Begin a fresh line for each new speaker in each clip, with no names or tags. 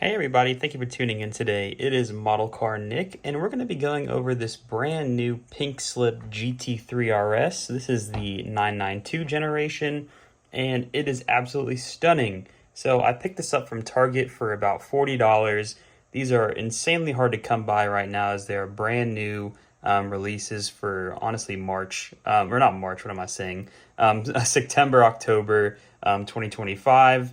Hey everybody, thank you for tuning in today. It is ModelcarNick, and we're going to be going over this brand new Pinkslip GT3RS. This is the 992 generation, and it is absolutely stunning. So I picked this up from Target for about $40. These are insanely hard to come by right now as they're brand new releases for, honestly, March, or not March, what am I saying? September, October 2025.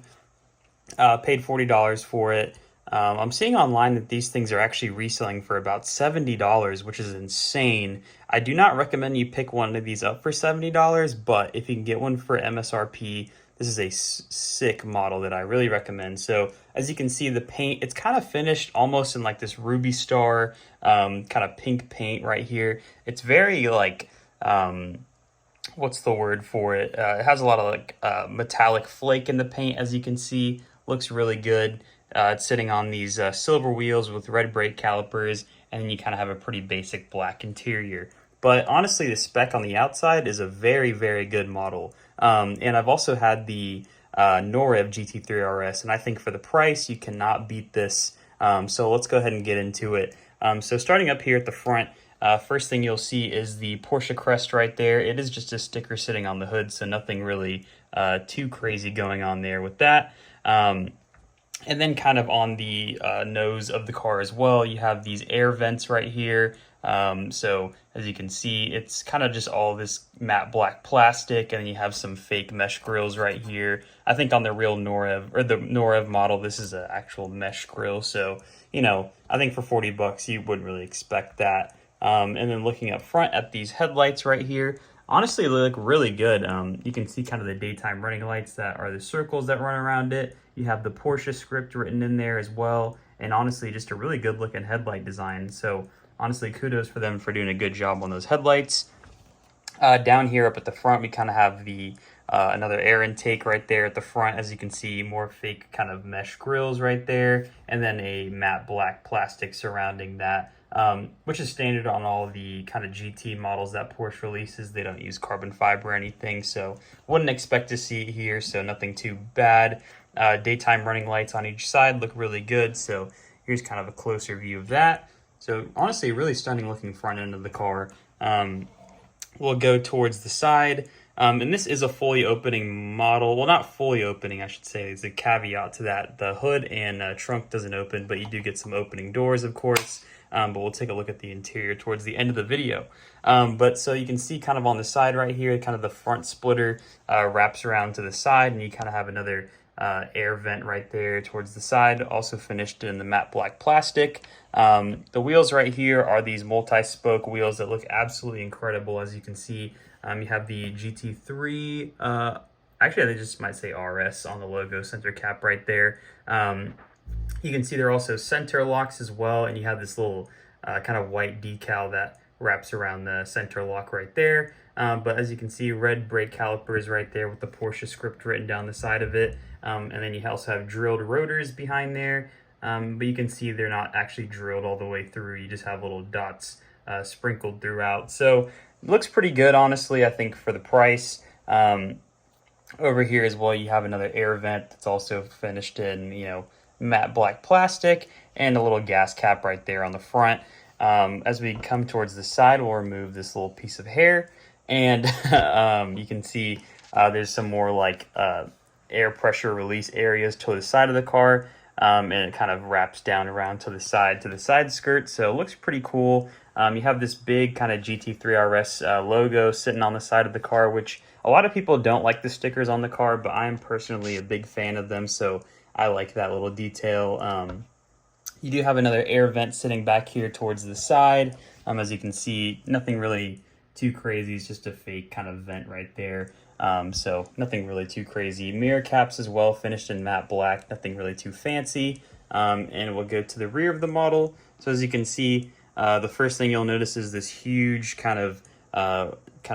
Paid $40 for it. I'm seeing online that these things are actually reselling for about $70, which is insane. I do not recommend you pick one of these up for $70, but if you can get one for MSRP, this is a sick model that I really recommend. So as you can see, the paint, it's kind of finished almost in like this ruby star kind of pink paint right here. It's very like, what's the word for it? It has a lot of like metallic flake in the paint, as you can see. Looks really good. It's sitting on these silver wheels with red brake calipers, and then you kind of have a pretty basic black interior. But honestly, the spec on the outside is a very, very good model. And I've also had the Norev GT3RS, and I think for the price, you cannot beat this. So let's go ahead and get into it. So starting up here at the front, first thing you'll see is the Porsche crest right there. It is just a sticker sitting on the hood, so nothing really too crazy going on there with that. And then kind of on the nose of the car as well, you have these air vents right here. So as you can see, it's kind of just all this matte black plastic, and then you have some fake mesh grills right here. I think on the real Norev, or the Norev model, this is an actual mesh grill. So, you know, I think for $40, you wouldn't really expect that. And then looking up front at these headlights right here, honestly, they look really good. You can see kind of the daytime running lights that are the circles that run around it. You have the Porsche script written in there as well. And honestly, just a really good looking headlight design. So honestly, kudos for them for doing a good job on those headlights. Down here up at the front, we kind of have the another air intake right there at the front. As you can see, more fake kind of mesh grills right there. And then a matte black plastic surrounding that. Which is standard on all the kind of GT models that Porsche releases. They don't use carbon fiber or anything, so wouldn't expect to see it here, so nothing too bad. Daytime running lights on each side look really good, so here's kind of a closer view of that. So honestly, really stunning looking front end of the car. We'll go towards the side. And this is a fully opening model. Well, not fully opening, I should say. There's a caveat to that. The hood and trunk doesn't open, but you do get some opening doors, of course. But we'll take a look at the interior towards the end of the video. But so you can see kind of on the side right here, kind of the front splitter wraps around to the side, and you kind of have another air vent right there towards the side, also finished in the matte black plastic. The wheels right here are these multi-spoke wheels that look absolutely incredible. As you can see, you have the GT3, actually they just might say RS on the logo center cap right there. You can see there are also center locks as well, and you have this little kind of white decal that wraps around the center lock right there. But as you can see, red brake calipers right there with the Porsche script written down the side of it. And then you also have drilled rotors behind there. But you can see they're not actually drilled all the way through. You just have little dots sprinkled throughout. So it looks pretty good, honestly, I think, for the price. Over here as well, you have another air vent that's also finished in, you know, matte black plastic, and a little gas cap right there on the front. As we come towards the side, we'll remove this little piece of hair, and you can see there's some more like air pressure release areas to the side of the car, and it kind of wraps down around to the side skirt, so it looks pretty cool. You have this big kind of GT3RS logo sitting on the side of the car, which a lot of people don't like the stickers on the car, but I'm personally a big fan of them, so I like that little detail. You do have another air vent sitting back here towards the side. As you can see, nothing really too crazy. It's just a fake kind of vent right there. So nothing really too crazy. Mirror caps as well, finished in matte black. Nothing really too fancy. And we'll go to the rear of the model. So as you can see, the first thing you'll notice is this huge kind of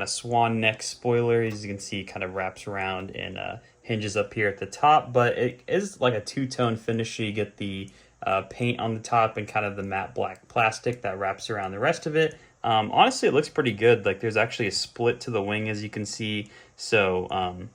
swan neck spoiler. As you can see, it kind of wraps around and hinges up here at the top, but it is like a two-tone finish. So you get the paint on the top and kind of the matte black plastic that wraps around the rest of it. Honestly, it looks pretty good. Like there's actually a split to the wing, as you can see, so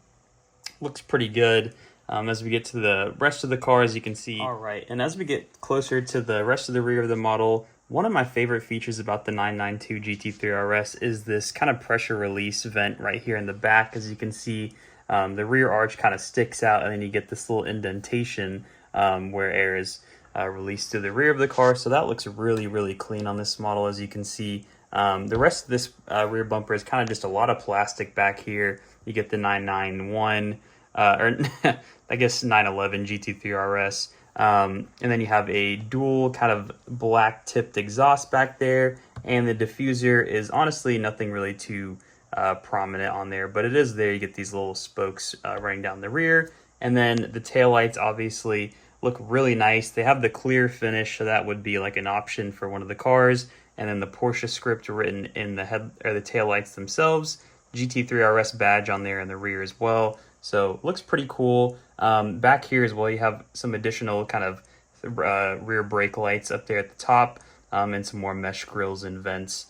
looks pretty good. as we get to the rest of the car, as you can see. All right, and as we get closer to the rest of the rear of the model, one of my favorite features about the 992 GT3 RS is this kind of pressure release vent right here in the back. As you can see, the rear arch kind of sticks out, and then you get this little indentation where air is released through the rear of the car. So that looks really, really clean on this model, as you can see. The rest of this rear bumper is kind of just a lot of plastic back here. You get the 991, or I guess 911 GT3 RS. And then you have a dual kind of black tipped exhaust back there. And the diffuser is honestly nothing really too prominent on there, but it is there. You get these little spokes running down the rear. And then the taillights obviously look really nice. They have the clear finish, so that would be like an option for one of the cars. And then the Porsche script written in the head or the taillights themselves. GT3 RS badge on there in the rear as well. So looks pretty cool. Back here as well, you have some additional kind of rear brake lights up there at the top, and some more mesh grills and vents.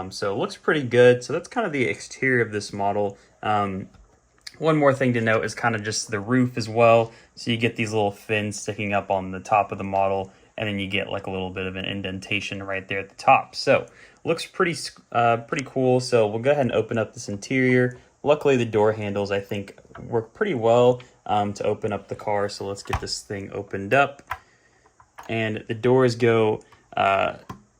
So it looks pretty good. So that's kind of the exterior of this model. One more thing to note is kind of just the roof as well. So you get these little fins sticking up on the top of the model, and then you get like a little bit of an indentation right there at the top. So looks pretty cool. So we'll go ahead and open up this interior. Luckily, the door handles, I think, work pretty well to open up the car. So let's get this thing opened up. And the doors go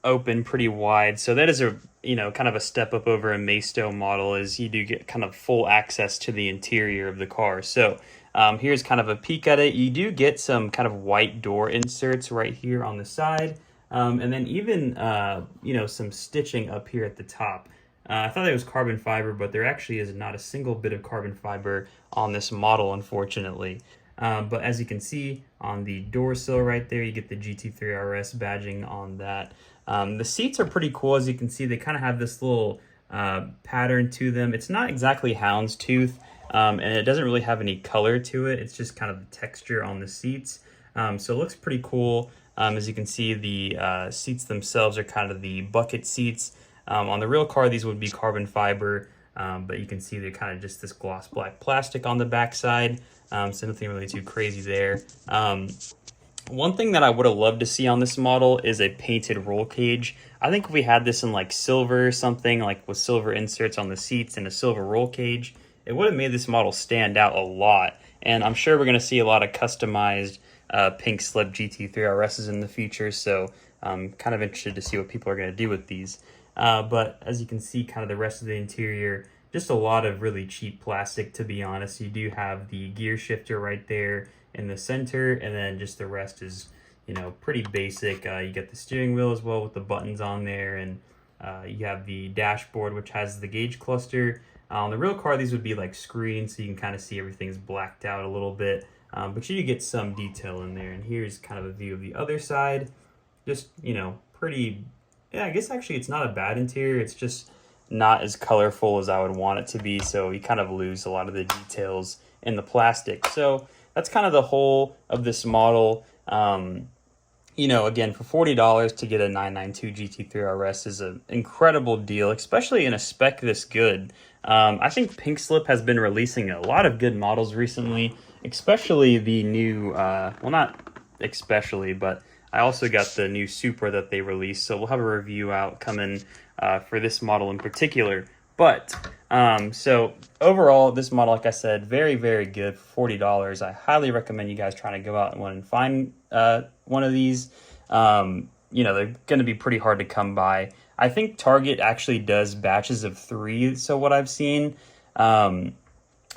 open pretty wide. So that is a, kind of a step up over a Maisto model, is you do get kind of full access to the interior of the car. So here's kind of a peek at it. You do get some kind of white door inserts right here on the side. And then even, some stitching up here at the top. I thought it was carbon fiber, but there actually is not a single bit of carbon fiber on this model, unfortunately. But as you can see on the door sill right there, you get the GT3 RS badging on that. The seats are pretty cool. As you can see, they kind of have this little pattern to them. It's not exactly houndstooth, and it doesn't really have any color to it. It's just kind of the texture on the seats. So it looks pretty cool. As you can see, the seats themselves are kind of the bucket seats. On the real car, these would be carbon fiber, but you can see they're kind of just this gloss black plastic on the backside. So nothing really too crazy there. One thing that I would have loved to see on this model is a painted roll cage. I think if we had this in like silver or something, like with silver inserts on the seats and a silver roll cage, it would have made this model stand out a lot. And I'm sure we're going to see a lot of customized Pinkslip GT3 RSs in the future. So I'm kind of interested to see what people are going to do with these. But as you can see, kind of the rest of the interior, just a lot of really cheap plastic, to be honest. You do have the gear shifter right there in the center, and then just the rest is, pretty basic. You get the steering wheel as well with the buttons on there, and you have the dashboard, which has the gauge cluster. On the real car, these would be like screens, so you can kind of see everything's blacked out a little bit, but you do get some detail in there. And here's kind of a view of the other side. Just, pretty... Yeah, I guess actually it's not a bad interior. It's just not as colorful as I would want it to be. So you kind of lose a lot of the details in the plastic. So that's kind of the whole of this model. Again, for $40 to get a 992 GT3 RS is an incredible deal, especially in a spec this good. I think Pinkslip has been releasing a lot of good models recently, especially the new, well, not especially, but I also got the new Supra that they released, so we'll have a review out coming for this model in particular. But, so overall, this model, like I said, very, very good for $40. I highly recommend you guys trying to go out and find one of these. They're going to be pretty hard to come by. I think Target actually does batches of 3, so what I've seen. I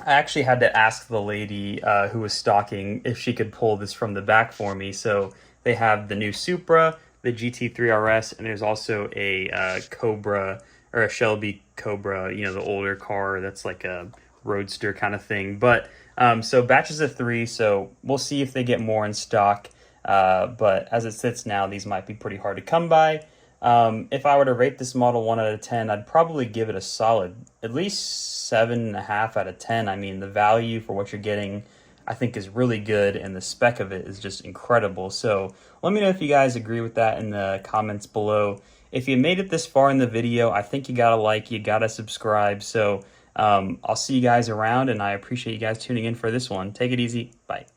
actually had to ask the lady who was stocking if she could pull this from the back for me, so... They have the new Supra, the GT3 RS, and there's also a Cobra, or a Shelby Cobra, the older car that's like a roadster kind of thing. But, so batches of 3, so we'll see if they get more in stock. But as it sits now, these might be pretty hard to come by. If I were to rate this model 1 out of 10, I'd probably give it a solid, at least 7.5 out of 10. I mean, the value for what you're getting, I think, is really good, and the spec of it is just incredible. So let me know if you guys agree with that in the comments below. If you made it this far in the video, I think you gotta like, you gotta subscribe. So I'll see you guys around, and I appreciate you guys tuning in for this one. Take it easy. Bye.